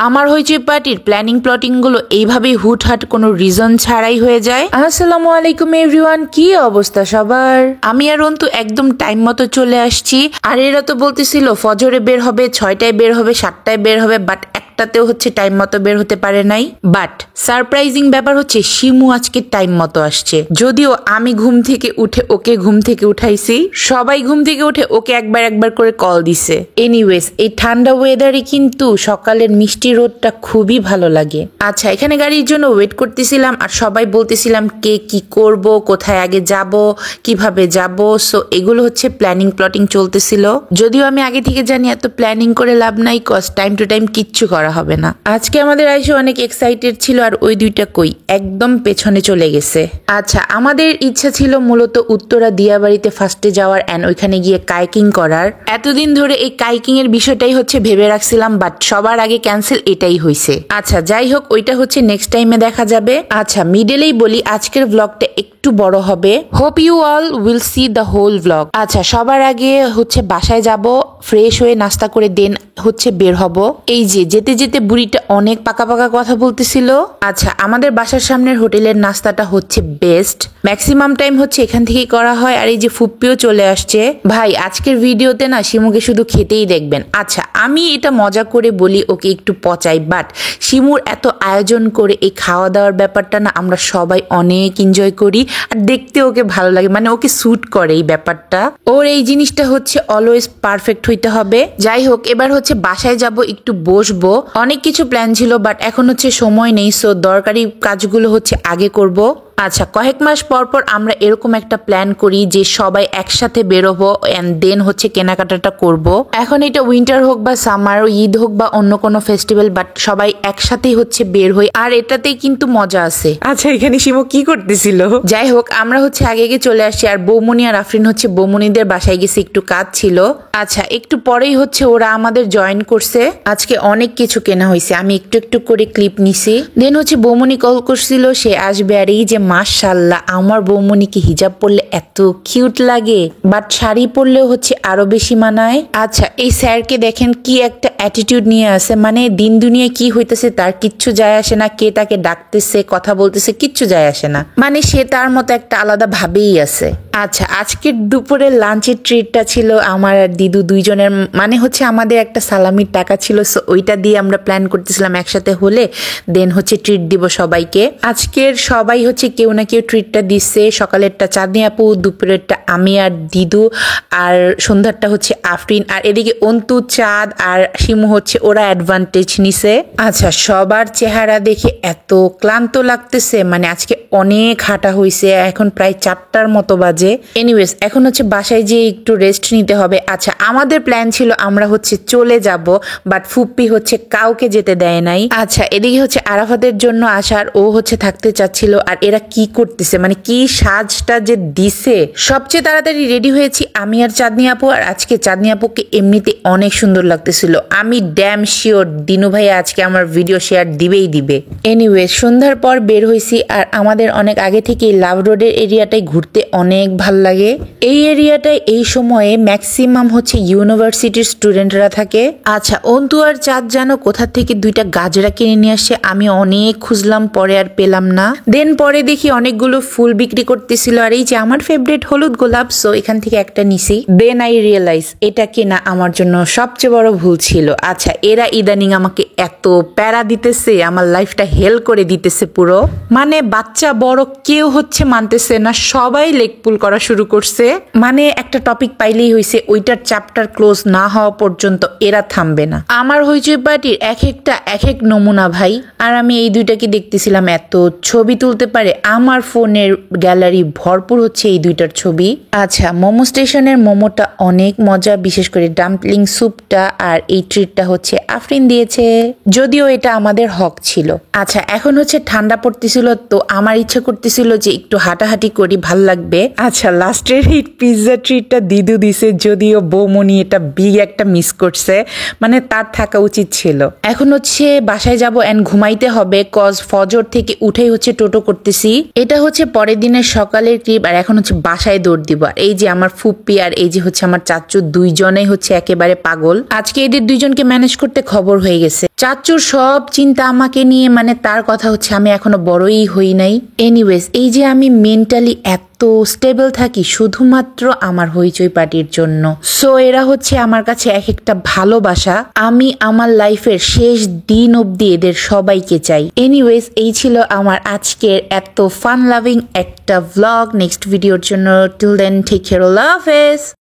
আমার হইচই পার্টির planning plotting গুলো এইভাবেই হুটহাট কোনো রিজন ছাড়াই হয়ে যায়। আসসালামু আলাইকুম এভরিওয়ান, কি অবস্থা সবার? আমি আর অন্তু একদম টাইম মতো চলে আসছি। আর এরা তো বলতেছিল ফজরে বের হবে, 6টায় বের হবে, 7টায় বের হবে, বাট একটাতেও হচ্ছে টাইম মতো বের হতে পারে নাই। বাট সারপ্রাইজিং ব্যাপার হচ্ছে শিমু আজকে টাইম মতো আসছে। যদিও আমি ঘুম থেকে উঠে ওকে ঘুম থেকে উঠাইছি, সবাই ঘুম থেকে উঠে ওকে একবার একবার করে কল দিছে। এনিওয়েজ, এই ঠান্ডা ওয়েদারে কিন্তু সকালের মিষ্টি রোদটা খুবই ভালো লাগে। আচ্ছা, এখানে গাড়ির জন্য ওয়েট করতেছিলাম আর সবাই বলতেছিলাম কে কি করব, কোথায় আগে যাব, কিভাবে যাব। সো এগুলো হচ্ছে প্ল্যানিং প্লটিং চলতেছিল। যদিও আমি আগে থেকে জানি এত প্ল্যানিং করে লাভ নাই, কজ টাইম টু টাইম কিচ্ছু করা হবে না। আজকে আমাদের আইসা অনেক এক্সাইটেড ছিল আর ওই দুইটা কই একদম পেছনে চলে গেছে। আচ্ছা, আমাদের ইচ্ছা ছিল মূলত উত্তরা দিয়াবাড়িতে ফার্স্টে যাওয়ার এন্ড ওইখানে গিয়ে কাইকিং করার। এতদিন ধরে এই কাইকিং এর বিষয়টাই হচ্ছে ভেবে রাখছিলাম, বাট সবার আগে ক্যান্সেল এটাই হয়েছে। আচ্ছা যাই হোক, ওইটা হচ্ছে নেক্সট টাইমে দেখা যাবে। আচ্ছা মিডলেই বলি আজকের ব্লগটা একটু বড় হবে। Hope you all will see the whole blog. আচ্ছা, সবার আগে হচ্ছে বাসায় যাব, ফ্রেশ হয়ে নাস্তা করে দেন হচ্ছে বের হব। এই যে যেতে যেতে বুড়িটা অনেক পাকা পাকা কথা বলতেছিল। আচ্ছা, আমাদের বাসার সামনের হোটেলের নাস্তাটা হচ্ছে বেস্ট, ম্যাক্সিমাম টাইম হচ্ছে এখান থেকেই করা হয়। আর এই যে ফুপ্পিও চলে আসছে। ভাই আজকের ভিডিওতে না শিমুকে শুধু খেতেই দেখবেন। আচ্ছা, আমি এটা মজা করে বলি ওকে একটু পচাই, বাট শিমুর এত আয়োজন করে এই খাওয়া দাওয়ার ব্যাপারটা না আমরা সবাই অনেক এনজয় করি আর দেখতে ওকে ভালো লাগে, মানে ওকে স্যুট করে এই ব্যাপারটা। ওর এই জিনিসটা হচ্ছে অলওয়েজ পারফেক্ট হইতে হবে। যাই হোক, এবার হচ্ছে বাসায় যাব, একটু বসবো। অনেক কিছু প্ল্যান ছিল বাট এখন হচ্ছে সময় নেই, সো দরকারি কাজগুলো হচ্ছে আগে করব। আচ্ছা, কয়েক মাস পর পর আমরা এরকম একটা প্ল্যান করি যে সবাই একসাথে বেরোবো এন্ড দেন হচ্ছে কেনাকাটাটা করব। এখন এটা উইন্টার হোক বা সামার, ঈদ হোক বা অন্য কোনো ফেস্টিভ্যাল, বাট সবাই একসাথেই হচ্ছে বের হই আর এটাতেই কিন্তু মজা আছে। আচ্ছা, এখানে শিমু কি করতেছিল? যাই হোক, আমরা হচ্ছে আগে চলে আসছি আর বৌমনি আর আফরিন হচ্ছে বৌমনিদের বাসায় গেছে, একটু কাজ ছিল। আচ্ছা, একটু পরেই হচ্ছে ওরা আমাদের জয়েন করছে। আজকে অনেক কিছু কেনা হয়েছে, আমি একটু একটু করে ক্লিপ নিছি। দেন হচ্ছে বৌমনি কল করছিল সে আসবে। আর এই যে মাশাআল্লাহ, আমার বৌমনিকে হিজাব পরলে এত কিউট লাগে, বাট শাড়ি পরলেও হচ্ছে আরো বেশি মানায়। আচ্ছা, এই স্যারকে দেখেন কি একটা অ্যাটিটিউড নিয়ে আছে, মানে দিন দুনিয়ায় কি হইতেছে তার কিচ্ছু যায় আসে না, কে তাকে ডাকতেছে কথা বলতেছে কিচ্ছু যায় আসে না, মানে সে তার মতো একটা আলাদা ভাবেই আছে। আচ্ছা, আজকের দুপুরের লাঞ্চের ট্রিটটা ছিল আমার আর দিদু দুইজনের, মানে হচ্ছে আমাদের একটা সালামির টাকা ছিল, সো ওইটা দিয়ে আমরা প্ল্যান করতেছিলাম একসাথে হলে দেন হচ্ছে ট্রিট দিব সবাইকে। আজকের সবাই হচ্ছে কেউ না কেউ ট্রিটটা দিচ্ছে। সকালেরটা চাঁদনি আপু, দুপুরেরটা আমি আর দিদু, আর সন্ধ্যারটা হচ্ছে আফরিন, আর এদিকে অন্তু, চাঁদ আর শিমু হচ্ছে ওরা অ্যাডভান্টেজ নিছে। আচ্ছা, সবার চেহারা দেখে এত ক্লান্ত লাগতেছে, মানে আজকে অনেক হাঁটা হয়েছে, এখন প্রায় 4টার মতো বাজে। এনিওয়েজ, এখন হচ্ছে বাসায় যেয়ে একটু রেস্ট নিতে হবে। আচ্ছা, আমাদের প্ল্যান ছিল আমরা হচ্ছে চলে যাব, বাট ফুপ্পি হচ্ছে কাউকে যেতে দেয় নাই। আচ্ছা, এদিকে হচ্ছে আরাফাতের জন্য আসার, ও হচ্ছে থাকতে চাচ্ছিল। আর এরা কি করতেছে, মানে কি সাজটা যে দিছে। সবচেয়ে তাড়াতাড়ি রেডি হয়েছি আমি আর চাঁদনি আপু, আর আজকে চাঁদনি আপুকে এমনিতে অনেক সুন্দর লাগতেছিল। আমি ড্যাম শিওর দিনু ভাই আজকে আমার ভিডিও শেয়ার দিবেই দিবে। এনিওয়ে, সন্ধ্যার পর বের হয়েছি আর আমাদের অনেক আগে থেকেই লাভ রোডের এরিয়াটাই ঘুরতে অনেক ভাল লাগে। এই এরিয়াটায় এই সময়ে ম্যাক্সিমাম হচ্ছে ইউনিভার্সিটির স্টুডেন্টরা থাকে। আচ্ছা, অন্তু আর চাঁদ জানো কোথা থেকে 2টা গাজরা কিনে নিয়ে আসছে, আমি অনেক খুঁজলাম, পরে আর পেলাম না। দেন পরে দেখি অনেকগুলো ফুল বিক্রি করতেছিল, আর এই যে আমার ফেভারিট হলুদ গোলাপ, সো এখান থেকে একটা নিছি। দেন আই রিয়েলাইজ এটা কেনা আমার জন্য সবচেয়ে বড় ভুল ছিল। আচ্ছা, এরা ইদানিং আমাকে এত প্যারা দিতেছে, আমার লাইফটা হেল করে দিতেছে পুরো, মানে বাচ্চা বড় কেউ হচ্ছে মানতেছে না, সবাই লেগ পুল করা শুরু করছে। মানে একটা টপিক পাইলেই হয়েছে, ওইটার চ্যাপ্টার ক্লোজ না হওয়া পর্যন্ত এরা থামবে না। আমার হইচই পার্টির এক একটা এক এক নমুনা ভাই। আর আমি এই দুইটাকে দেখতেছিলাম, এত ছবি তুলতে পারে, আমার ফোনের গ্যালারি ভরপুর হচ্ছে এই দুইটার ছবি। আচ্ছা, মোমো স্টেশনের মোমোটা অনেক মজা, বিশেষ করে ডাম্পলিং স্যুপটা, আর এই ট্রিটটা হচ্ছে আফরিন দিয়েছে, যদিও এটা আমাদের হক ছিল। আচ্ছা, এখন হচ্ছে ঠান্ডা পড়তেছিল, তো আমার ইচ্ছা করতেছিল যে একটু হাঁটাহাঁটি করি, ভাল লাগবে। আচ্ছা, লাস্টের এই পিৎজা ট্রিটটা দিদু দিছে, যদিও বৌমনি এটা বিগ একটা মিস করছে, মানে তার থাকা উচিত ছিল। এখন হচ্ছে বাসায় যাব এন্ড ঘুমাইতে হবে, কজ ফজর থেকে উঠেই হচ্ছে টোটো করতেছি। ফেলছি। এটা হচ্ছে পরের দিনের সকালের ক্লিপ, আর এখন হচ্ছে বাসায় দৌড় দিব। আর এই যে আমার ফুপ্পি আর এই যে হচ্ছে আমার চাচু, দুইজনেই হচ্ছে একেবারে পাগল। আজকে এদের দুইজনকে ম্যানেজ করতে খবর হয়ে গেছে। চাচুর সব চিন্তা আমাকে নিয়ে, মানে তার কথা হচ্ছে আমি এখনো বড়ই হই নাই। এনিওয়েজ, এই যে আমি মেন্টালি এত স্টেবল থাকি শুধুমাত্র আমার হইচই পার্টির জন্য। সো এরা হচ্ছে আমার কাছে এক একটা ভালোবাসা। আমি আমার লাইফের শেষ দিন অবধি এদের সবাইকে চাই। এনিওয়েজ, এই ছিল আমার আজকের এত ফান লাভিং একটা ভ্লগ। নেক্সট ভিডিওর জন্য টিল দেন টেক কেয়ার, আল্লাহ হাফেজ।